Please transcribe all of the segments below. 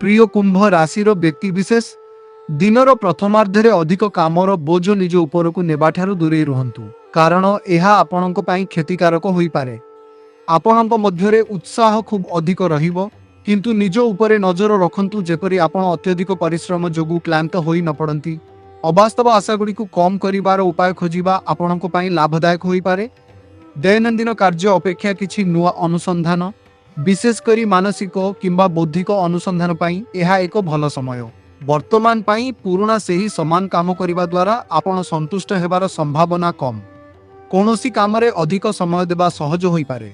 प्रिय कुंभ राशि व्यक्तिविशेष दिनर प्रथमार्धे अधिक कामर बोझ निज उपरक नेबाठारु दूरे रुहंतु कारण यह आपणक पई क्षतिकारक होई पारे। आपणक मध्यरे उत्साह खूब अधिक रहिबो किंतु निज उपरे नजर रखंतु जेपरि आपण अत्यधिक परिश्रम जोगु क्लांत होई न पड़ंती। अवास्तव आशा गुड़ी को कम करिवार उपाय खोजिबा आपणक पई लाभदायक होई पारे। दैनंदिन कार्य अपेक्षा किछि नुआ अनुसंधान विशेषकर मानसिक किंबा बौद्धिक अनुसंधान पाई यह एक भल समय। वर्तमान पाई पुराना सेही समान काम करिबा द्वारा आपण संतुष्ट हेबार संभावना कम। कौनसी कामरे अधिक समय देबा सहज होई पारे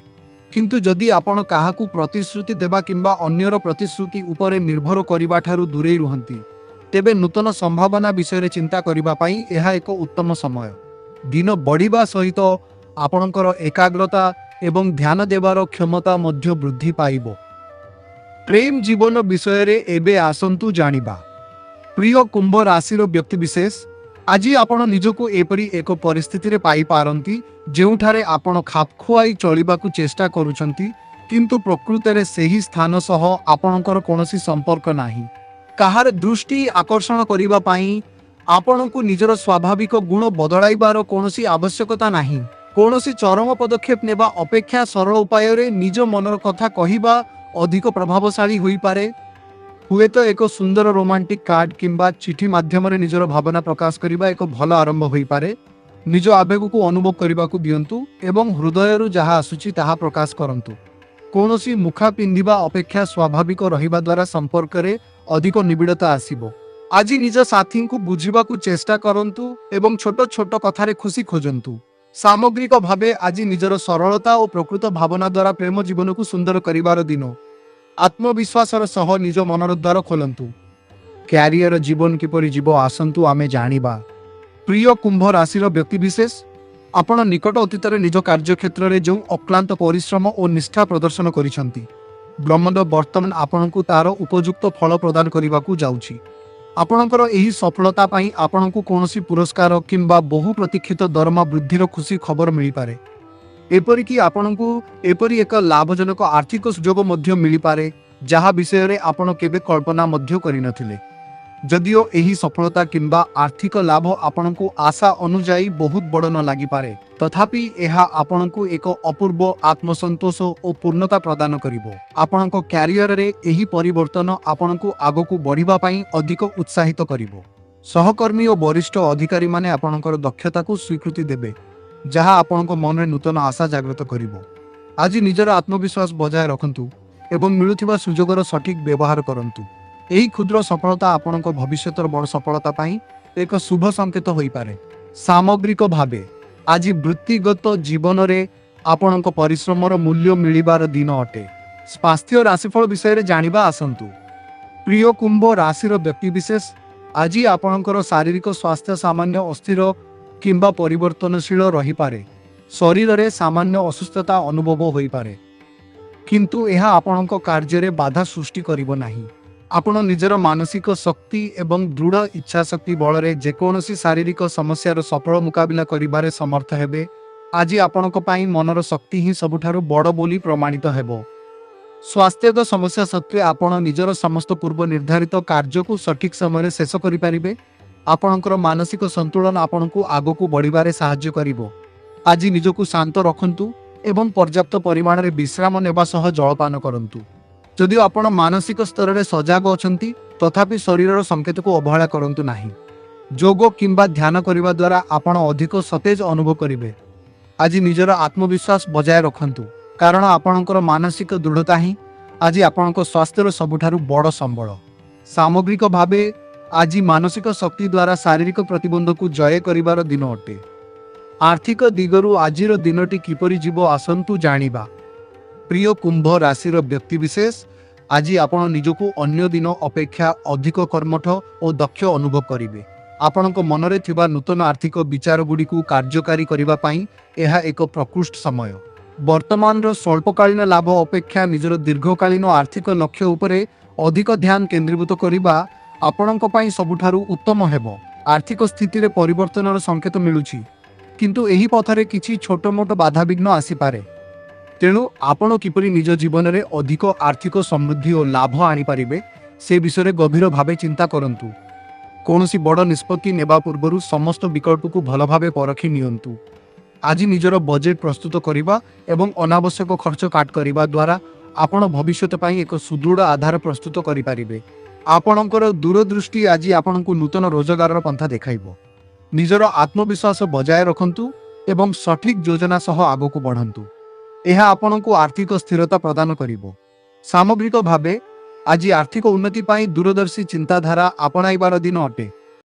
किंतु जदि आपण काहाकू प्रतिश्रुति देबा किंबा अन्यर प्रतिश्रुति उपरे निर्भर करिबा ठारू दूरे रुहंती तेबे नूतन संभावना विषय चिंता करिबा पाई यह एक उत्तम समय। दिन बढ़िबा सहित आपणकर एकाग्रता एवं ध्यान देवार क्षमता मध्य वृद्धि पाइबो। प्रेम जीवन विषय रे एबे आसंतु जानिबा। प्रिय कुंभ राशि व्यक्तिविशेष आज आपण निजको एपरी एक परिस्थिति रे पाई पारंती जेउठारे आपण खाप खुआई चलिबाकू चेष्टा करूछंती किंतु प्रकृत रे सेही स्थान सह आपणकर कोनोसी संपर्क नाही। काहार दृष्टि आकर्षण करिबा पाई आपणकू निजर स्वाभाविक गुण बदलाइबार कोनोसी आवश्यकता नाही। कोनोसी चरम पदक्षेप नेबा अपेक्षा सरल उपाय रे निज मनर कथा कहिबा अधिक प्रभावशाली होई पारे। हुए तो एक सुंदर रोमांटिक कार्ड किंबा चिठी माध्यम रे निजर भावना प्रकाश करिबा एक भल आरंभ होई पारे। निज आवेग को अनुभव करने को दियंतु एवं हृदय जहाँ आसुची ताहा प्रकाश करंतु। कोनोसी मुखा पिंधिबा अपेक्षा स्वाभाविक रहिबा द्वारा संपर्क रे अधिक निबिड़ता आसीबो। आज निज साथी को बुझिबा को चेष्टा करंतु एवं छोट छोट कथारे खुशी खोजंतु। सामग्रिक भावे आज निजर सरलता और प्रकृत भावना द्वारा प्रेम जीवन को सुंदर करिवार दिन। आत्मविश्वासर सह निज मनर द्वार खोलंतु। क्यारियर जीवन किपरि जीव आसंतु आमे जानिबा। प्रिय कुंभ राशि व्यक्तिविशेष आपण निकट अतीत निज कार्यक्षेत्र में जो अक्लांत परिश्रम और निष्ठा प्रदर्शन करिसंती ब्रह्मांड वर्तमान आपणकू तार उपयुक्त फल प्रदान करने जाउछि। आपणकर एही सफलता पाई आपणकू कोनोसी पुरस्कार किंबा बहु प्रतीक्षित दरमा वृद्धिर खुशी खबर मिल पारे। एपरिकी आपणकू एपरी एक लाभजनक आर्थिक सुजोग मध्य मिल पारे जहा विषय रे आपण केबे कल्पना मध्य करिनथिले। जदिओ एही सफलता किंबा आर्थिक लाभ आपणकू आशा अनुजाई बहुत बड़ न लागि पारे तथापि यह आपणकू एक अपूर्व आत्मसंतोष और पूर्णता प्रदान करिवो। आपणको क्यारियर रे एही परिवर्तन आपणकू आगकू बढ़िबा पई अधिक उत्साहित करिवो। सहकर्मी और वरिष्ठ अधिकारी माने आपणकर दक्षता को स्वीकृति देबे जहाँ आपणको मन रे नूतन आशा जागृत करिवो। आज निजर आत्मविश्वास बजाय रखंतु एवं मिलुथिबा सुजोगर सठिक व्यवहार करंतु। यही क्षुद्र सफलता आपणको भविष्यतर बड़ सफलता पाई एक शुभ संकेत होई पारे। सामग्रिक भावे आज वृत्तिगत जीवन रे आपणको परिश्रमर मूल्य मिलिबार दिन अटे। स्वास्थ्य राशिफल विषय रे जानिबा आसंतु। प्रिय कुंभ राशि व्यक्तिविशेष आज आपणकर शारीरिक स्वास्थ्य सामान्य अस्थिर किंबा परिवर्तनशील रही पारे। शरीर रे सामान्य असुस्थता अनुभव होई पारे किंतु यह आपणको कार्य रे बाधा सृष्टि करिवो नाही। आपण निजर मानसिक शक्ति एवं दृढ़ इच्छा शक्ति बल रे जेकोनोसी शारीरिक समस्यार सफल मुकाबिला करिबारे समर्थ हेबे। आज आपणक पई मनर शक्ति ही सबुठारु बड़ बोली प्रमाणित हेबो। स्वास्थ्यगत समस्या सत्वे आपण निजर समस्त पूर्व निर्धारित कार्य को सठिक समय शेष करि पारिबे। आपणकर मानसिक संतुलन आपणकू आगकू बढ़िबारे साहाय्य करिवो। आज निजकू शांत रखंतु एवं पर्याप्त परिमाण रे विश्राम नेबा सह जलपान करंतु। जदि आपण मानसिक स्तर रे सजाग अछंती तथापि शरीर संकेत को अवहेला करंतु नाही। जोग किंबा ध्यान करिबा द्वारा आपण अधिक सतेज अनुभव करिवे। आज निजर आत्मविश्वास बजाय रखंतु कारण आपणकर मानसिक दृढ़ता ही आज आपणको स्वास्थ्यर सबुठारु बड़ संबल। सामग्रिक भावे आज मानसिक शक्ति द्वारा शारीरिक प्रतिबंध को जय करिबार दिन अटे। आर्थिक दिगरु आजिर दिनटी किपरि जीव आसंतु जानिबा। प्रिय कुंभ राशि व्यक्तिविशेष आज आपण निजको अन्य दिन अपेक्षा अधिक कर्मठ और दक्ष अनुभव करिवे। आपणको मनरे थिबा नूतन आर्थिक विचार गुडी को कार्यकारी करिबा पई यह एक प्रकृष्ट समय। वर्तमान रो स्वल्पकालीन लाभ अपेक्षा निजर दीर्घकालीन आर्थिक लक्ष्य उपरे अधिक ध्यान केंद्रीभूत करिबा आपणको पई सबुठारु उत्तम हेबो। आर्थिक स्थिति रे परिवर्तनर संकेत मिलुछि किंतु एही पथरे किछि छोट मोट बाधा विघ्न आसी पारे। तेणु आपण किपरि निज जीवन में अधिक आर्थिक समृद्धि और लाभ आनी पारिबे ସେ ବିଷୟରେ ଗଭୀର ଭାବେ ଚିନ୍ତା କରନ୍ତୁ। କୌଣସି ବଡ଼ ନିଷ୍ପତ୍ତି ନେବା ପୂର୍ବରୁ ସମସ୍ତ ବିକଳ୍ପକୁ ଭଲ ଭାବେ ପରଖି ନିଅନ୍ତୁ। ଆଜି ନିଜର ବଜେଟ୍ ପ୍ରସ୍ତୁତ କରିବା ଏବଂ ଅନାବଶ୍ୟକ ଖର୍ଚ୍ଚ କାଟ କରିବା ଦ୍ୱାରା ଆପଣ ଭବିଷ୍ୟତ ପାଇଁ ଏକ ସୁଦୃଢ଼ ଆଧାର ପ୍ରସ୍ତୁତ କରିପାରିବେ। ଆପଣଙ୍କର ଦୂରଦୃଷ୍ଟି ଆଜି ଆପଣଙ୍କୁ ନୂତନ ରୋଜଗାରର ପନ୍ଥା ଦେଖାଇବ। ନିଜର ଆତ୍ମବିଶ୍ୱାସ ବଜାୟ ରଖନ୍ତୁ ଏବଂ ସଠିକ୍ ଯୋଜନା ସହ ଆଗକୁ ବଢ଼ନ୍ତୁ। ଏହା ଆପଣଙ୍କୁ ଆର୍ଥିକ ସ୍ଥିରତା ପ୍ରଦାନ କରିବ। ସାମଗ୍ରିକ ଭାବେ ଆଜି ଆର୍ଥିକ ଉନ୍ନତି ପାଇଁ ଦୂରଦର୍ଶୀ ଚିନ୍ତାଧାରା ଆପଣାଇବାର ଦିନ ଅଟେ।